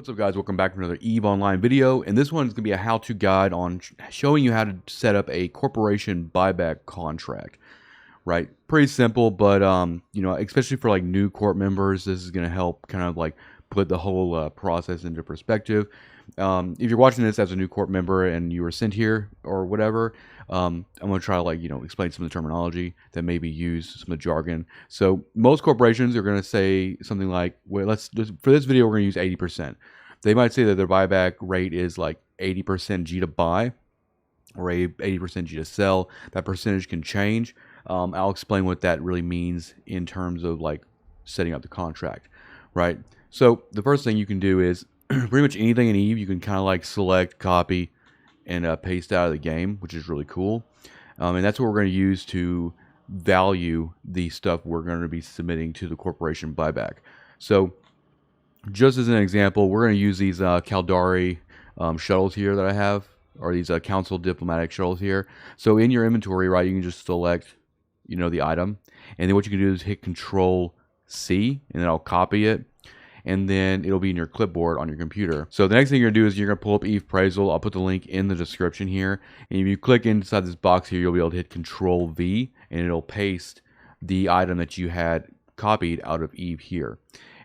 What's up, guys? Welcome back to another EVE Online video, and this one is going to be a how-to guide on showing you how to set up a corporation buyback contract. Right? Pretty simple, but you know, especially for like new corp members, this is going to help kind of like put the whole process into perspective. If you're watching this as a new corp member and you were sent here or whatever, I'm going to try to like, explain some of the terminology that may be used, some of the jargon. So most corporations are going to say something like, well, for this video, we're going to use 80%. They might say that their buyback rate is like 80% G to buy or 80% G to sell. That percentage can change. I'll explain what that really means in terms of like setting up the contract, right? So the first thing you can do is pretty much anything in EVE, you can kind of like select, copy, and paste out of the game, which is really cool. And that's what we're going to use to value the stuff we're going to be submitting to the corporation buyback. So just as an example, we're going to use these Caldari shuttles here that I have, or these council diplomatic shuttles here. So in your inventory, right, you can just select, the item, and then what you can do is hit Control C, and then I'll copy it, and then it'll be in your clipboard on your computer. So the next thing you're gonna do is you're gonna pull up EVE Appraisal. I'll put the link in the description here, and if you click inside this box here, you'll be able to hit Control V, and it'll paste the item that you had copied out of EVE here.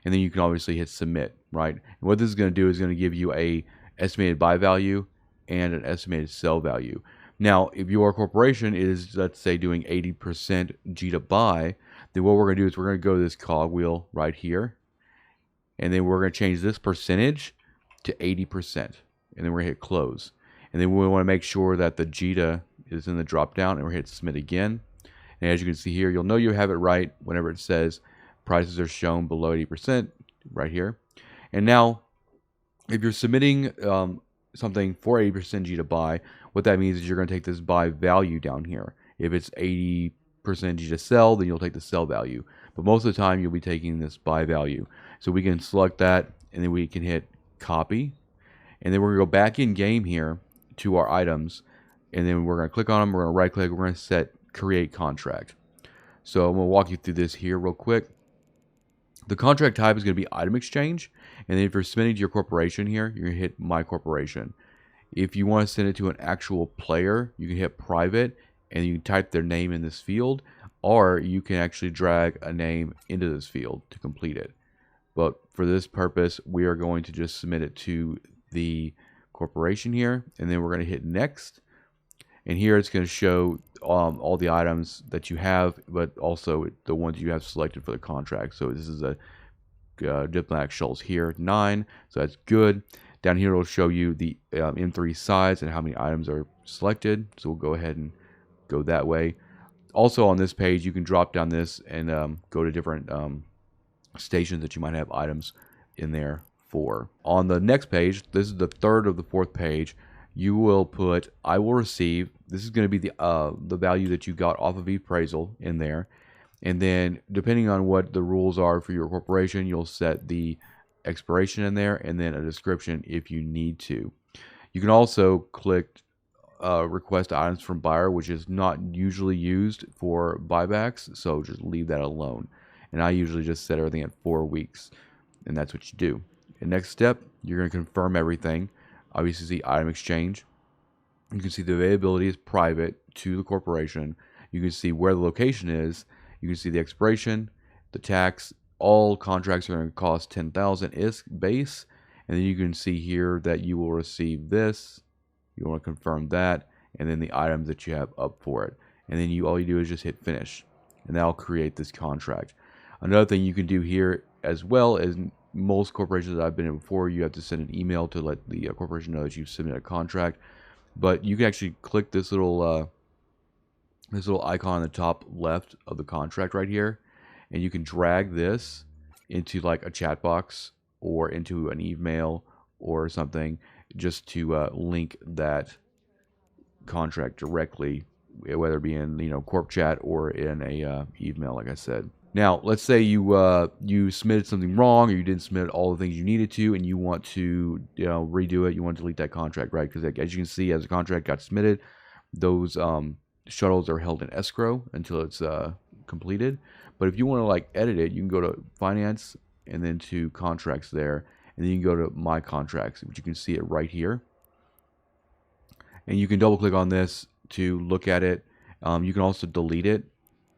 And then you can obviously hit Submit, right? And what this is gonna do is gonna give you a estimated buy value and an estimated sell value. Now, if your corporation is, let's say, doing 80% G to buy, then what we're going to do is we're going to go to this cogwheel right here, and then we're going to change this percentage to 80%, and then we're going to hit Close. And then we want to make sure that the JITA is in the drop-down, and we're going to hit Submit again. And as you can see here, you'll know you have it right whenever it says prices are shown below 80% right here. And now, if you're submitting something for 80% G to buy, what that means is you're going to take this buy value down here. If it's 80% G to sell, then you'll take the sell value. But most of the time, you'll be taking this buy value. So we can select that, and then we can hit copy. And then we're going to go back in game here to our items, and then we're going to click on them. We're going to right click. We're going to set create contract. So I'm going to walk you through this here real quick. The contract type is going to be item exchange. And then if you're submitting to your corporation here, you're going to hit my corporation. If you want to send it to an actual player, you can hit private, and you can type their name in this field, or you can actually drag a name into this field to complete it. But for this purpose, we are going to just submit it to the corporation here, and then we're going to hit next. And here it's going to show all the items that you have, but also the ones you have selected for the contract. So this is a diplomatic shuttles here, 9, so that's good. Down here it'll show you the M3 size and how many items are selected. So we'll go ahead and go that way. Also on this page, you can drop down this and go to different stations that you might have items in there for. On the next page, this is the third of the fourth page, you will put I will receive. This is going to be the value that you got off of Appraisal in there. And then depending on what the rules are for your corporation, you'll set the expiration in there and then a description if you need to. You can also click request items from buyer, which is not usually used for buybacks, so just leave that alone. And I usually just set everything at 4 weeks, and that's what you do. And next step, you're going to confirm everything. Obviously, see item exchange. You can see the availability is private to the corporation. You can see where the location is. You can see the expiration, the tax. All contracts are going to cost $10,000 is base, and then you can see here that you will receive this. You want to confirm that, and then the items that you have up for it. And then all you do is just hit finish, and that'll create this contract. Another thing you can do here as well is most corporations that I've been in before, you have to send an email to let the corporation know that you've submitted a contract. But you can actually click this little icon on the top left of the contract right here, and you can drag this into like a chat box or into an email or something, just to link that contract directly, whether it be in corp chat or in a email, like I said. Now, let's say you submitted something wrong, or you didn't submit all the things you needed to, and you want to redo it. You want to delete that contract, right? Because as you can see, as the contract got submitted, those shuttles are held in escrow until it's completed. But if you want to like edit it, you can go to finance and then to contracts there, and then you can go to My Contracts, which you can see it right here. And you can double click on this to look at it. You can also delete it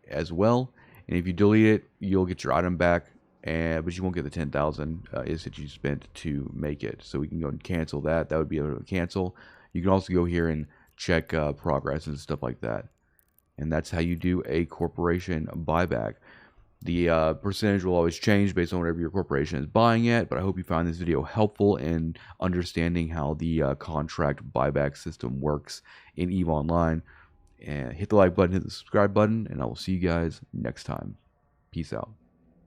as well. And if you delete it, you'll get your item back, but you won't get the 10,000 is that you spent to make it. So we can go and cancel that. That would be able to cancel. You can also go here and check progress and stuff like that. And that's how you do a corporation buyback. The percentage will always change based on whatever your corporation is buying at, but I hope you found this video helpful in understanding how the contract buyback system works in EVE Online. And hit the like button, hit the subscribe button, and I will see you guys next time. Peace out.